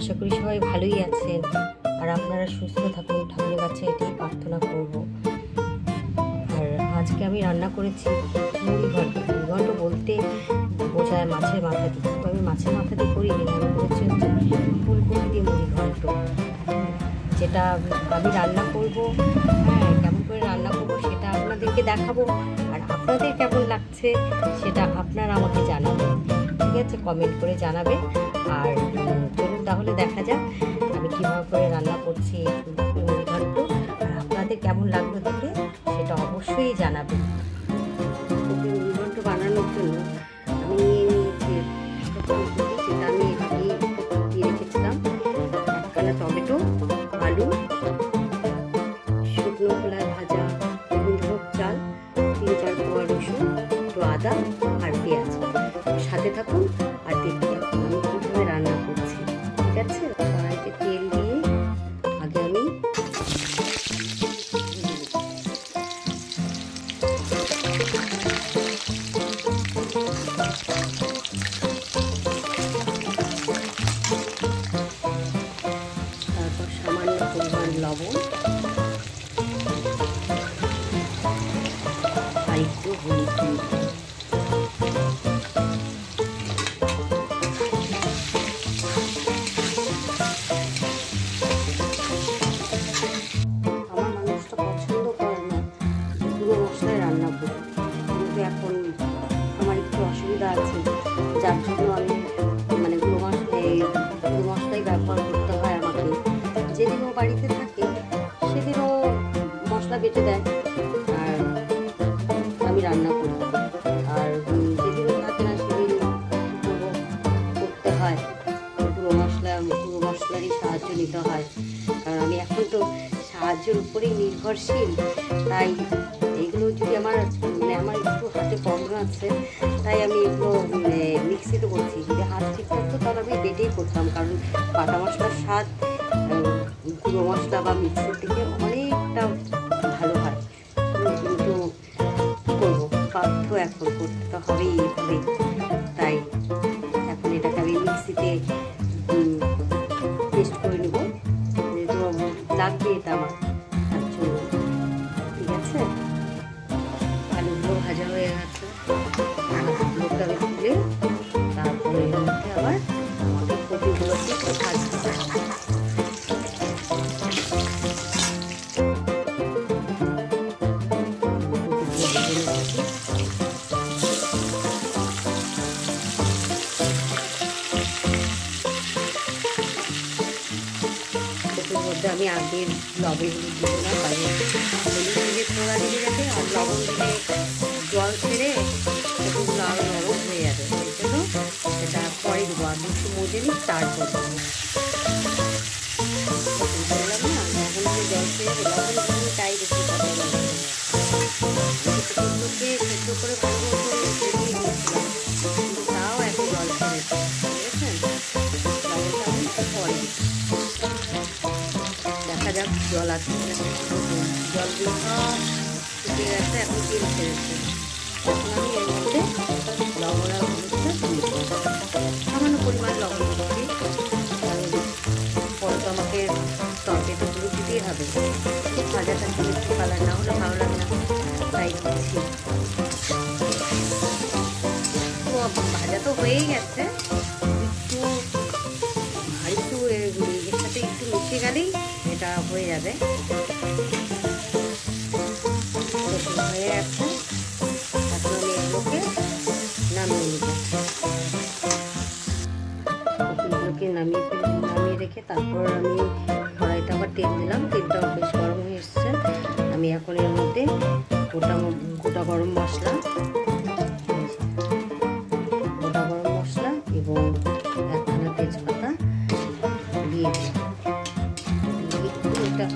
আশা করি সবাই ভালোই আছেন আর আপনারা সুস্থ থাকুন, ঠাকুরের কাছে এটাই প্রার্থনা করব। আর আজকে আমি রান্না করেছি মুড়ি ঘন্ট। মুড়ি ঘন্ট বলতে বোঝায় মাছের মাথা দিয়ে, কিন্তু আমি মাছের মাথা দিয়ে করিনি, আমি করেছি হচ্ছে ফুলকপি দিয়ে মুড়ি ঘন্ট, যেটা আমি রান্না করব। হ্যাঁ, কেমন করে রান্না করব সেটা আপনাদেরকে দেখাবো, আর আপনাদের কেমন লাগছে সেটা আপনারা আমাকে জানাবেন, ঠিক আছে? কমেন্ট করে জানাবেন। আর চলুন তাহলে দেখা যাক আমি কীভাবে করে রান্না করছি ফুলকপি মুড়ি ঘন্ট, আর আপনাদের কেমন লাগলো দেখে সেটা অবশ্যই জানাবেন। ফুলকপি মুড়ি ঘন্ট বানানোর জন্য আমি নিয়ে নিয়েছি ফুলকপি, যেটা আমি এভাবেই দিয়ে রেখেছিলাম, একখানা টমেটো, আলু, শুকনো খোলায় ভাজা গোবিন্দভোগ চাল, 3-4 কোয়া রসুন, একটু আদা আর পেঁয়াজ। সাথে থাকুন আর দেখতে থাকুন আমি কীভাবে রান্না করছি, ঠিক আছে? কড়াইতে তেল দিয়ে আগে আমি তারপর সামান্য পরিমাণ লবণ আর একটু হলুদ দিই। আমার মানুষটা পছন্দ করে না গুঁড়ো মশলায় রান্না করি, কিন্তু এখন আমার একটু অসুবিধা আছে, যার জন্য আমি মানে গুঁড়ো মশলাই ব্যবহার করতে হয় আমাকে। যেদিনও বাড়িতে থাকে সেদিনও মশলা বেটে দেয় আর আমি রান্না করি, আর যেদিনও থাকে না সেদিন করতে হয়, গুঁড়ো মশলারই সাহায্য নিতে হয়, কারণ আমি এখন তো সাহায্যের উপরেই নির্ভরশীল। তাই এগুলো যদি আমার একটু হাতে প্রবলেম আছে, তাই আমি এগুলো মিক্সিতে করছি। যদি হাত ঠিক থাকতো তাহলে আমি বেটেই করতাম, কারণ বাটা মশলার স্বাদ গুঁড়ো মশলা বা মিক্সির থেকে অনেকটা ভালো হয়। কিন্তু কী করবো, বাধ্য এখন করতে তো হবেই এইভাবে। তাই এখন এটাকে আমি মিক্সিতে পেস্ট করে নেব, যেহেতু লাগবে এটা আমার, তার জন্য। ঠিক আছে, আলুগুলো ভাজা হয়ে গেছে, আলুগুলোকে আমি তুলে তারপরে এর মধ্যে আবার আমাদের কপিগুলোকে একটু ভাজতে হবে। আমি আগে লবণ দিব না, কারণ হলুদ দিলে পোড়া লেগে যাবে, আর লবণ দিলে জল ছেড়ে কপিগুলো আরও নরম হয়ে যাবে, সেই জন্য সেটা পরে দেবো। আমি একটু মজে নিই, তারপর দেবো। বললাম না, লবণ দিয়ে জল ছেড়ে লবণ দিয়ে তাই বেশি কথা কপিগুলোকে সেদ্ধ করে ভালো করে রেখে দিয়ে দিয়েছিলাম, কিন্তু তাও এখন জল ছেড়েছে, বুঝেছেন? লবণটা আমি পরে দিচ্ছি, দেখা যাক জল আছে কিনা। জলগুলো সব শুকিয়ে গেছে, এখন তেল ছেড়েছে। এখন আমি এর মধ্যে লবণ আর হলুদটা দিয়ে দেবো, সামান্য পরিমাণ লবণ দিচ্ছি, কারণ পরে তো আমাকে টমেটোগুলো দিতেই হবে। ভাজাটা একটু কালার না হলে ভালো লাগে না, তাই দিচ্ছি। তো ভাজা তো হয়েই গেছে, একটু এর সাথে একটু মিশে গেলেই এটা হয়ে যাবে। হয়ে গেছে, এখন আমি এগুলোকে নামিয়ে নেব। কপিগুলোকে নামিয়ে রেখে তারপর আমি কড়াইতে আবার তেল দিলাম, তেলটাও বেশ গরম হয়ে এসছে। আমি এখন এর মধ্যে গোটা গরম মশলা এবং একখানা তেজপাতা দিয়ে দিলাম। এটা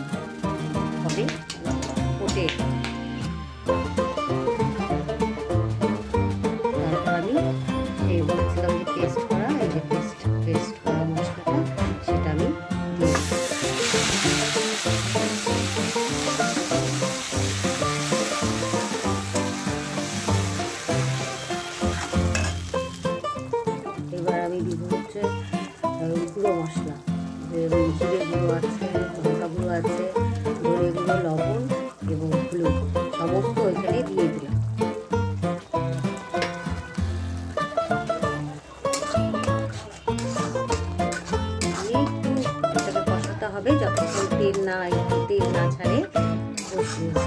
হবে ওটে, তারপর আমি সেই বলেছিলাম যে পেস্ট করা মশলাটা সেটা আমি দিয়ে এবার আমি দিব হচ্ছে গুঁড়ো মশলা। জিরে গুঁড়ো আছে, লঙ্কা গুঁড়ো আছে, ধনে গুঁড়ো, লবণ এবং হলুদ সমস্ত এখানে দিয়ে দিলাম। হবে যতক্ষণ তেল না ছাড়ে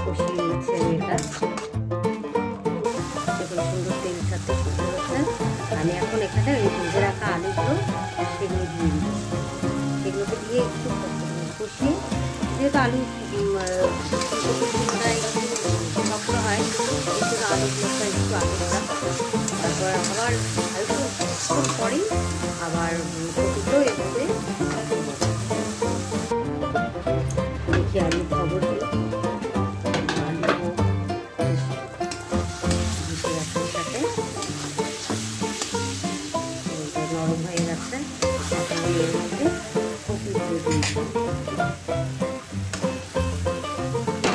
কষিয়ে নিচ্ছে এটা। দেখুন সুন্দর তেল ছাড়তে শুরু হচ্ছে। আমি এখন এখানে ওই ভেজে রাখা আলুগুলো সেগুলো দিয়ে দিচ্ছি। সেগুলোকে দিয়ে একটু কষিয়ে, যেহেতু আলু শক্ত হয় একটু আলুগুলোটা একটু আলুটা, তারপর আবার আলু পরেই আবার কপিগুলো এর মধ্যে আলু খবর সাথে নরম হয়ে যাচ্ছে। এর মধ্যে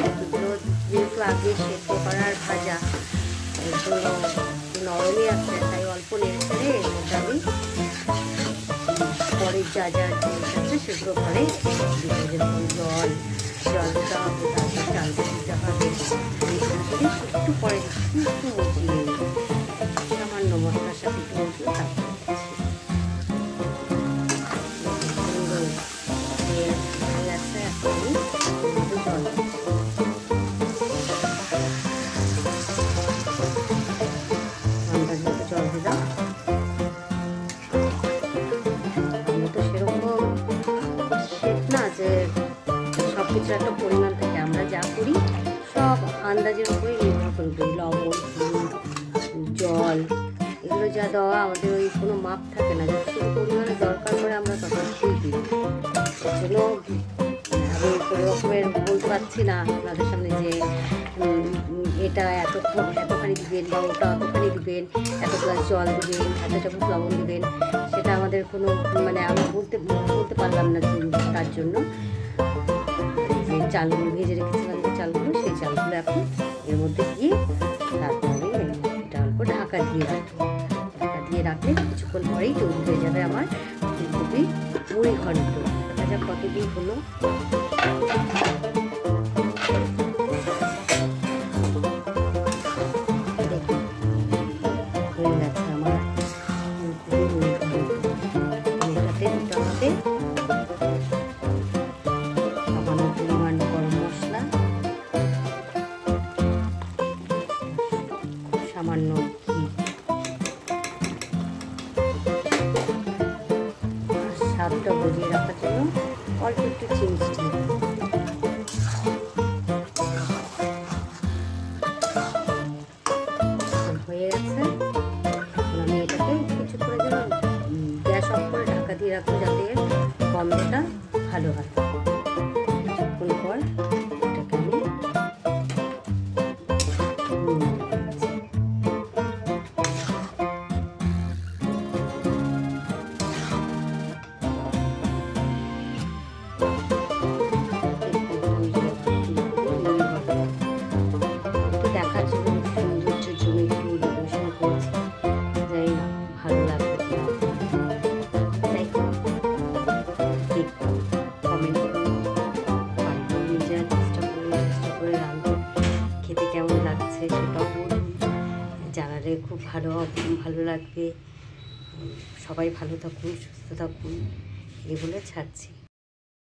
কপিগুলো যেহেতু আগে সেদ্ধ করার ভাজা নরমই আছে, তাই অল্প নেড়ে ছেড়ে এর মধ্যে আমি পরের যা জিনিস আছে সেগুলো পরে যেরকম জল দিতে হবে, তারপর চাল দিতে হবে, একটু পরে একটু মজিয়ে সামান্য মশলার সাথে একটু মজিয়ে তারপর জল দিলাম। আমি তো সেরকম না যে সব কিছুর একটা পরিমাণ থাকে, আমরা যা করি সব আন্দাজের উপরে নির্ভর করে করি। লবণ, জল এগুলো যা দেওয়া আমাদের ওই কোনো মাপ থাকে না, যতটুকু পরিমাণে দরকার পড়ে আমরা ততটুকুই দিই। এর জন্য আমি কোনো রকমের বলতে পারছি না আপনাদের সামনে যে এটা এতখানি দিবেন বা ওটা অতখানি দিবেন, এত গ্লাস জল দিবেন, এত চামচ লবণ দিবেন, সেটা আমাদের কোনো মানে আমি বলতে পারলাম না। তার জন্য যে চালগুলো ভেজে রেখেছিলাম, যে চালগুলো, সেই চালগুলো এখন এর মধ্যে দিয়ে তারপরে এটা অল্প ঢাকা দিয়ে রাখবো। ঢাকা দিয়ে রাখলে কিছুক্ষণ পরেই তৈরি হয়ে যাবে আমার ফুলকপি মুড়ি ঘন্ট। দেখা যাক কতদিন হলো। হয়ে গেছে আমার ফুলকপি মুড়ি ঘন্ট। এটাতে দিতে হবে সামান্য পরিমাণ গরম মশলা, সামান্য ঘি, স্বাদটা বজিয়ে রাখার জন্য অল্প একটু চিনি হয়ে গেছে। আমি এটাকে কিছু করে যেন গ্যাস অফ করে ঢাকা দিয়ে রাখবো যাতে গন্ধটা ভালো হয়। কিছুক্ষণ পর এটাকে আমি দেখার জন্য সৌন্দর্যের জন্য একটু পরিবেশন করেছি, যাই না ভালো লাগবে তাই দেখুন, কমেন্ট করুন, নিজেরা চেষ্টা করে রাঁধুন, খেতে কেমন লাগছে সেটাও বলুন, জানালে খুব ভালো লাগবে। সবাই ভালো থাকুন, সুস্থ থাকুন, এগুলো ছাড়ছি।